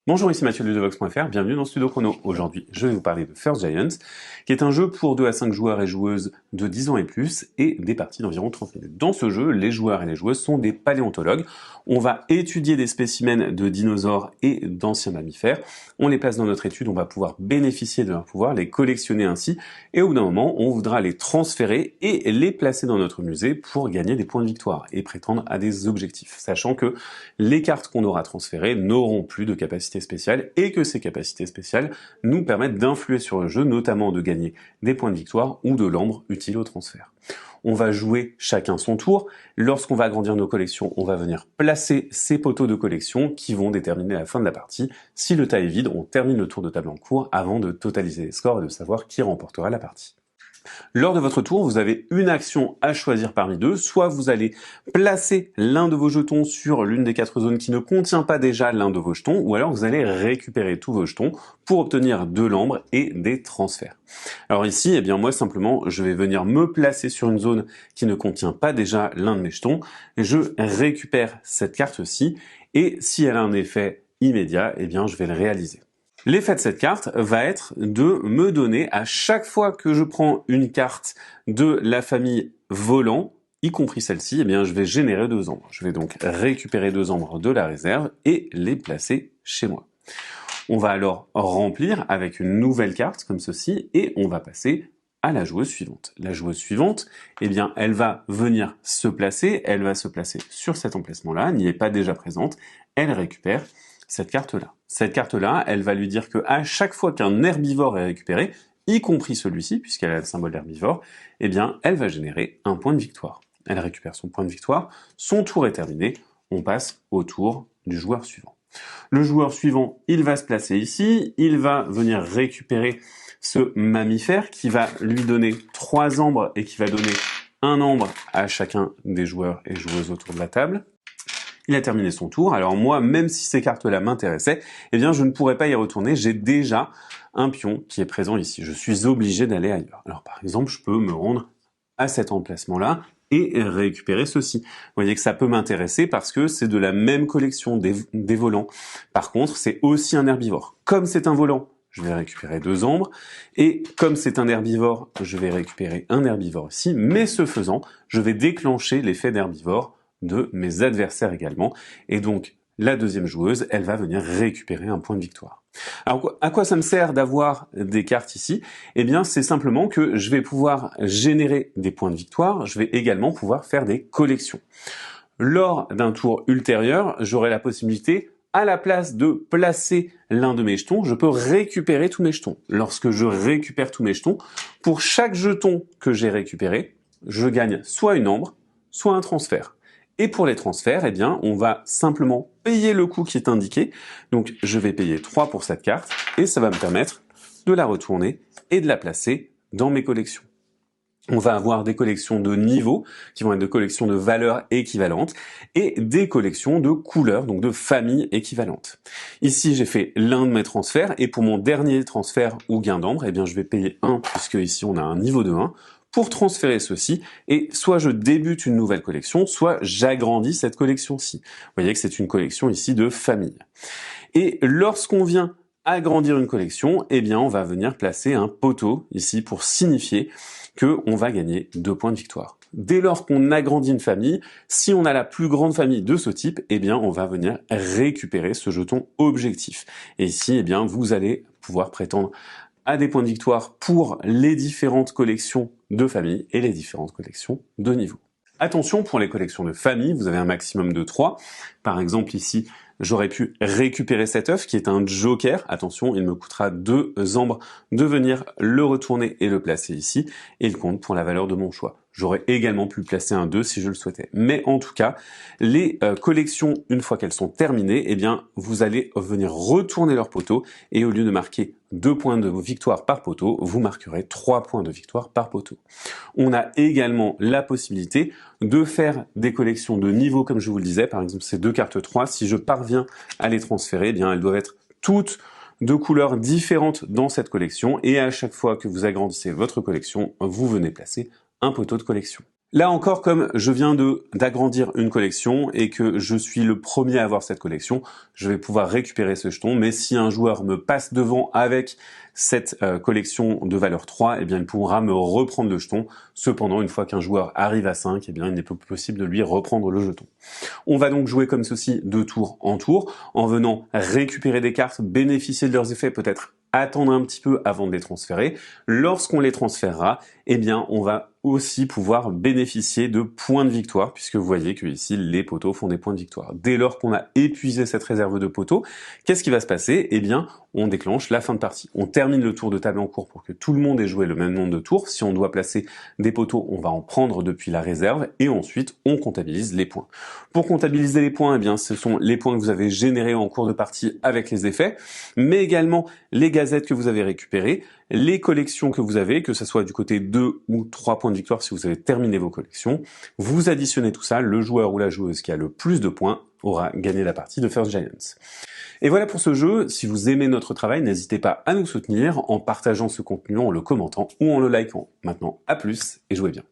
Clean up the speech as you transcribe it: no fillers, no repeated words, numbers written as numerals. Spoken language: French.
Bonjour, ici Mathieu de Ludovox.fr, bienvenue dans Studio Chrono. Aujourd'hui, je vais vous parler de First Giant, qui est un jeu pour 2 à 5 joueurs et joueuses de 10 ans et plus, et des parties d'environ 30 minutes. Dans ce jeu, les joueurs et les joueuses sont des paléontologues. On va étudier des spécimens de dinosaures et d'anciens mammifères. On les place dans notre étude, on va pouvoir bénéficier de leur pouvoir, les collectionner ainsi, et au bout d'un moment, on voudra les transférer et les placer dans notre musée pour gagner des points de victoire et prétendre à des objectifs, sachant que les cartes qu'on aura transférées n'auront plus de capacité spéciales et que ces capacités spéciales nous permettent d'influer sur le jeu, notamment de gagner des points de victoire ou de l'ambre utile au transfert. On va jouer chacun son tour. Lorsqu'on va agrandir nos collections, on va venir placer ces poteaux de collection qui vont déterminer la fin de la partie. Si le tas est vide, on termine le tour de table en cours avant de totaliser les scores et de savoir qui remportera la partie. Lors de votre tour, vous avez une action à choisir parmi deux. Soit vous allez placer l'un de vos jetons sur l'une des 4 zones qui ne contient pas déjà l'un de vos jetons, ou alors vous allez récupérer tous vos jetons pour obtenir de l'ambre et des transferts. Alors ici, eh bien moi simplement, je vais venir me placer sur une zone qui ne contient pas déjà l'un de mes jetons. Je récupère cette carte-ci, et si elle a un effet immédiat, eh bien je vais le réaliser. L'effet de cette carte va être de me donner, à chaque fois que je prends une carte de la famille volant, y compris celle-ci, eh bien je vais générer 2 ambres. Je vais donc récupérer 2 ambres de la réserve et les placer chez moi. On va alors remplir avec une nouvelle carte comme ceci et on va passer à la joueuse suivante. La joueuse suivante, eh bien elle va venir se placer, elle va se placer sur cet emplacement-là, n'y est pas déjà présente, elle récupère cette carte-là. Cette carte-là, elle va lui dire que à chaque fois qu'un herbivore est récupéré, y compris celui-ci, puisqu'elle a le symbole d'herbivore, eh bien, elle va générer un point de victoire. Elle récupère son point de victoire, son tour est terminé, on passe au tour du joueur suivant. Le joueur suivant, il va se placer ici, il va venir récupérer ce mammifère qui va lui donner 3 ambres et qui va donner 1 ambre à chacun des joueurs et joueuses autour de la table. Il a terminé son tour. Alors moi, même si ces cartes-là m'intéressaient, eh bien je ne pourrais pas y retourner. J'ai déjà un pion qui est présent ici. Je suis obligé d'aller ailleurs. Alors par exemple, je peux me rendre à cet emplacement-là et récupérer ceci. Vous voyez que ça peut m'intéresser parce que c'est de la même collection des volants. Par contre, c'est aussi un herbivore. Comme c'est un volant, je vais récupérer 2 ambres, et comme c'est un herbivore, je vais récupérer un herbivore aussi, mais ce faisant, je vais déclencher l'effet d'herbivore de mes adversaires également, et donc la deuxième joueuse, elle va venir récupérer un point de victoire. Alors à quoi ça me sert d'avoir des cartes ici? Eh bien c'est simplement que je vais pouvoir générer des points de victoire, je vais également pouvoir faire des collections. Lors d'un tour ultérieur, j'aurai la possibilité, à la place de placer l'un de mes jetons, je peux récupérer tous mes jetons. Lorsque je récupère tous mes jetons, pour chaque jeton que j'ai récupéré, je gagne soit une ambre, soit un transfert. Et pour les transferts, eh bien, on va simplement payer le coût qui est indiqué. Donc, je vais payer 3 pour cette carte et ça va me permettre de la retourner et de la placer dans mes collections. On va avoir des collections de niveaux, qui vont être des collections de valeurs équivalentes, et des collections de couleurs, donc de familles équivalentes. Ici, j'ai fait l'un de mes transferts, et pour mon dernier transfert ou gain d'ambre, eh bien, je vais payer 1, puisque ici, on a un niveau de 1, pour transférer ceci, et soit je débute une nouvelle collection, soit j'agrandis cette collection-ci. Vous voyez que c'est une collection ici de famille. Et lorsqu'on vient agrandir une collection, eh bien, on va venir placer un poteau ici pour signifier qu'on va gagner 2 points de victoire. Dès lors qu'on agrandit une famille, si on a la plus grande famille de ce type, eh bien, on va venir récupérer ce jeton objectif. Et ici, eh bien, vous allez pouvoir prétendre à des points de victoire pour les différentes collections de famille et les différentes collections de niveau. Attention, pour les collections de famille, vous avez un maximum de 3. Par exemple, ici, j'aurais pu récupérer cet œuf qui est un joker. Attention, il me coûtera 2 ambres de venir le retourner et le placer ici. Et il compte pour la valeur de mon choix. J'aurais également pu placer un 2 si je le souhaitais. Mais en tout cas, les collections, une fois qu'elles sont terminées, eh bien, vous allez venir retourner leur poteau et au lieu de marquer 2 points de victoire par poteau, vous marquerez 3 points de victoire par poteau. On a également la possibilité de faire des collections de niveau, comme je vous le disais. Par exemple, ces 2 cartes 3, si je parviens à les transférer, eh bien, elles doivent être toutes de couleurs différentes dans cette collection et à chaque fois que vous agrandissez votre collection, vous venez placer un poteau de collection. Là encore, comme je viens d'agrandir une collection et que je suis le premier à avoir cette collection, je vais pouvoir récupérer ce jeton, mais si un joueur me passe devant avec cette collection de valeur 3, eh bien il pourra me reprendre le jeton. Cependant, une fois qu'un joueur arrive à 5, eh bien il n'est plus possible de lui reprendre le jeton. On va donc jouer comme ceci de tour en tour, en venant récupérer des cartes, bénéficier de leurs effets, peut-être attendre un petit peu avant de les transférer. Lorsqu'on les transférera, eh bien on va aussi pouvoir bénéficier de points de victoire, puisque vous voyez que ici les poteaux font des points de victoire. Dès lors qu'on a épuisé cette réserve de poteaux, qu'est-ce qui va se passer? Eh bien, on déclenche la fin de partie. On termine le tour de table en cours pour que tout le monde ait joué le même nombre de tours. Si on doit placer des poteaux, on va en prendre depuis la réserve et ensuite on comptabilise les points. Pour comptabiliser les points, eh bien, ce sont les points que vous avez générés en cours de partie avec les effets, mais également les gazettes que vous avez récupérées, les collections que vous avez, que ce soit du côté 2 ou 3 points de victoire si vous avez terminé vos collections. Vous additionnez tout ça, le joueur ou la joueuse qui a le plus de points aura gagné la partie de First Giants. Et voilà pour ce jeu. Si vous aimez notre travail, n'hésitez pas à nous soutenir en partageant ce contenu, en le commentant ou en le likant. Maintenant, à plus et jouez bien.